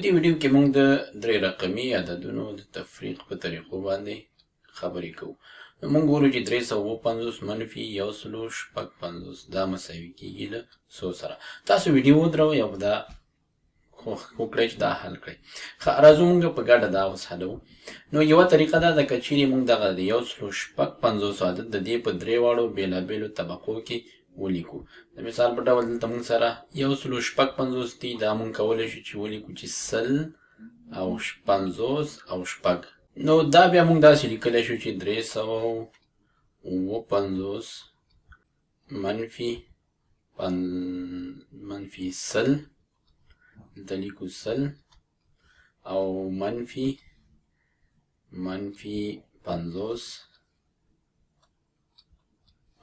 په دې ویډیو کې موږ د درې رقمي عددونو د تفریق په طریقو باندې خبرې کوو. نو موږ ګورو چې 350 منفي 150 دا مساوي کېږي له 100 سره. تاسو ویډیو ودروئ او دا وکړئ چې دا حل کړئ. ښه راځو موږ په ګډه دا اوس حلوو. نو یوه طریقه دا ده که چیرې موږ دغه د 150 عدد د دې په درې واړو بېلابېلو طبقو کې ولیکو. د مثال په ډول دلته موږ سره 150 دي، دا موږ کولی شو چې ولیکو چې 100 او 50 او شپږ. نو دا بیا موږ داسې لیکلی شو چې 350 منفي 100 دلته لیکو 100 او منفي 50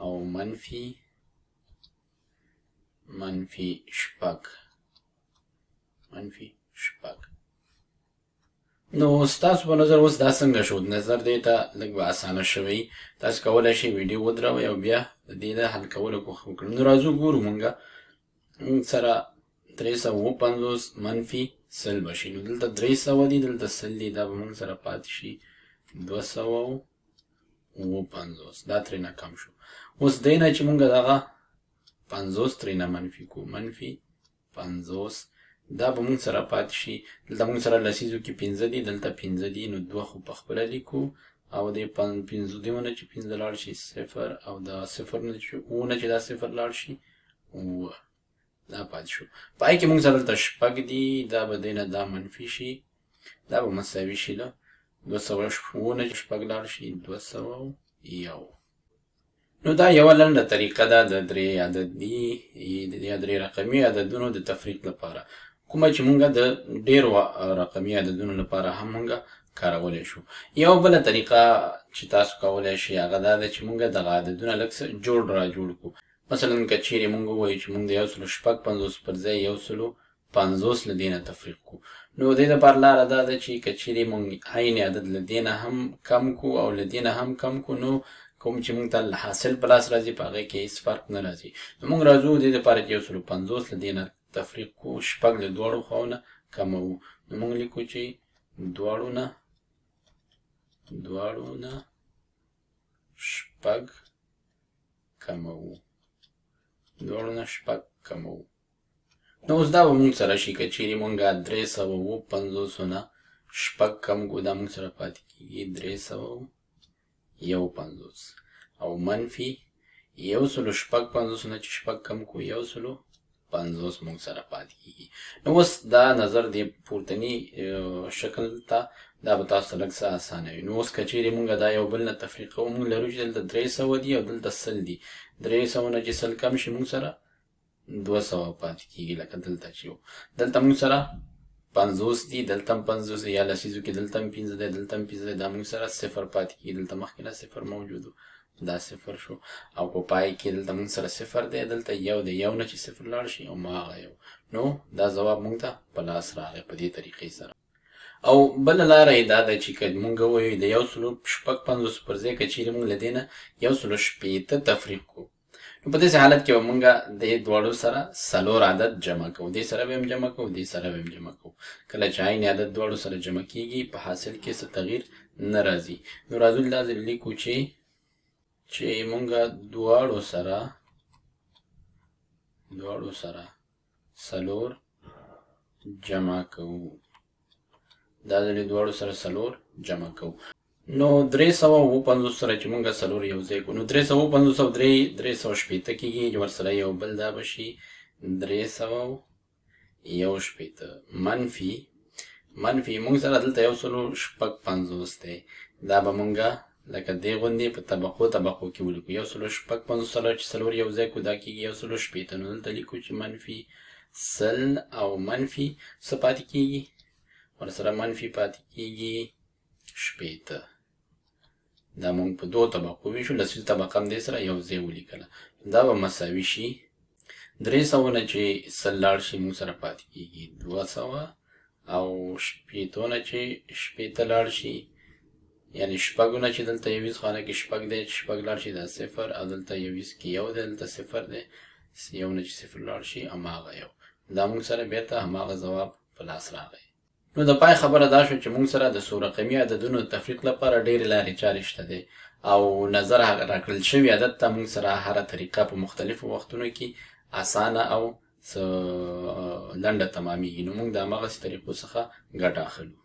او منفي شپږ. نو ستاسو په نظر اوس دا څنګه شو؟ نظر دې ته لږ به اسانه شوی. تاسو کولی شئ ویډیو ودروئ او بیا د دې د حل کولو کوښښ وکړو. نو راځو ګورو موږ سره 350 منفي 100 به شي. نو دلته 300 دي، دلته 100 دي، دا به موږ سره پاتې شي 250. دا ترېنه کم شو. اوس دی نه چې موږ دغه 50 ترېنه منفي کو، منفي 50 دا به موږ سره پاتې شي. دلته موږ سره لسیزو کې 15 دي، دلته 15 دي، نو 2 خو په خپله لیکو او د 15 دیونه چې 15 لاړ شي 0 او د 0 نه چې 9 چې دا 0 لاړ شي 9 دا پاتې شو. پای کې موږ سره دلته شپږ دي، دا به دی نه دا منفي شي، دا به مساوي شي له 209 نه چې شپږ لاړ شي 201. نو دا یوه لنډه طریقه ده د درې عددي یا درې رقمي عددونو د تفریق لپاره، کومه چې مونږ د ډېرو رقمي عددونو لپاره هم مونږ کارولی شو. یو بله طریقه چې تاسو کولی شئ هغه دا ده چې مونږ دغه عددونه لږ څه جوړ کړو. مثلا که چیرې مونږ ووایو چې مونږ د 156 پر ځای 150 له دې نه تفریق کړو، نو د دې دپاره لاره دا ده چې که چیرې مونږ عین عدد له دې نه هم کم کړو او له دې نه هم کم کړو، نو کوم چې مونږ ته حاصل په لاس راځي په هغې کې هېڅ فرق نه راځي. نو مونږ راځو د دې دپاره چې 150 له دې نه تفریق کو، شپږ له دواړو خواو نه کموو. نو مونږ لیکو چې دواړو نه شپږ کموو. نو اوس دا به مونږ سره شي که چیرې مونږ 350 نه شپږ کم کړو، دا مونږ سره پاتې کېږي 351 او منفي 156 نه چې شپږ کم کړو 150 مونږ سره پاتې کېږي. نو اوس دا نظر د پورتني شکل ته دا به تاسو ته لږ څه اسانه وي. نو اوس که چیرې مونږ دا یو بل نه تفریق کوو، مونږ لرو چې دلته 300 دي او دلته 100 دي. 300 نه چې 100 کم شي مونږ سره 200 پاتې کېږي. لکه دلته چې و، دلته مونږ سره 50 دي، دلته هم 50 یا لسیزو کې دلته هم 15 دی، دلته هم 15 دی، دا مونږ سره 0 پاتې کېږي. دلته مخکې نه 0 موجود و، دا 0 شو او په پای کې دلته مونږ سره 0 دی، دلته 1 دی، 1 نه چې 0 لاړ شي او هماغه 1. نو دا ځواب مونږ ته په لاس راغی په دې طریقې سره. او بله لاره یې دا ده چې که مونږ ووایو د 156 پر ځای که چیرې مونږ له دې نه 160 تفریق کړو، نو په داسې حالت کې به مونږ د دواړو سره 4 عدد جمع کوو. دې سره به هم جمع کوو، دې سره به هم جمع کوو. کله چې عین عدد دواړو سره جمع کېږي په حاصل کې څه تغییر نه راځي. نو راځو دا ځل لیکو چې مونږ دواړو سره 4 جمع کوو. دا ځل دواړو سره 4 جمع کوو. نو 350 سره چې مونږ 4 یو ځای کړو، نو 350 او 360 کېږي، ورسره یو بل دا به شي 360 منفي مونږ سره دلته 156 دی، دا به مونږ لکه دې غوندې په طبقو کې ولیکو. 156 سره چې 4 یو ځای کړو دا کېږي 160. نو دلته لیکو چې منفي 100 او منفي څه پاتې کېږي، ورسره منفي پاتې کېږي 80. دا مونږ په 2 طبقو ویشو، لسیزو طبقه هم دې سره یو ځای ولیکله. دا به مساوي شي 300 نه چې 100 لاړ شي مونږ سره پاتې کېږي 200 او 80 نه چې 80 لاړ شي، یعنې شپږو نه چې دلته 21 خانه کې شپږ دی چې شپږ لاړ شي دا 0 او دلته 21 کې 1 دی، دلته 0 دی، 1 نه چې 0 لاړ شي هماغه 1. دا مونږ سره بېرته هماغه ځواب په لاس راغی. نو د پای خبره دا شو چې موږ سره د څو رقمي عددونو د تفریق لپاره ډېرې لارې چارې شته دی او نظر راکړل شوي عدد ته موږ سره هره طریقه په مختلفو وختونو کې اسانه او لنډه تمامیږي. نو موږ د همغسې طریقو څخه ګټه اخلو.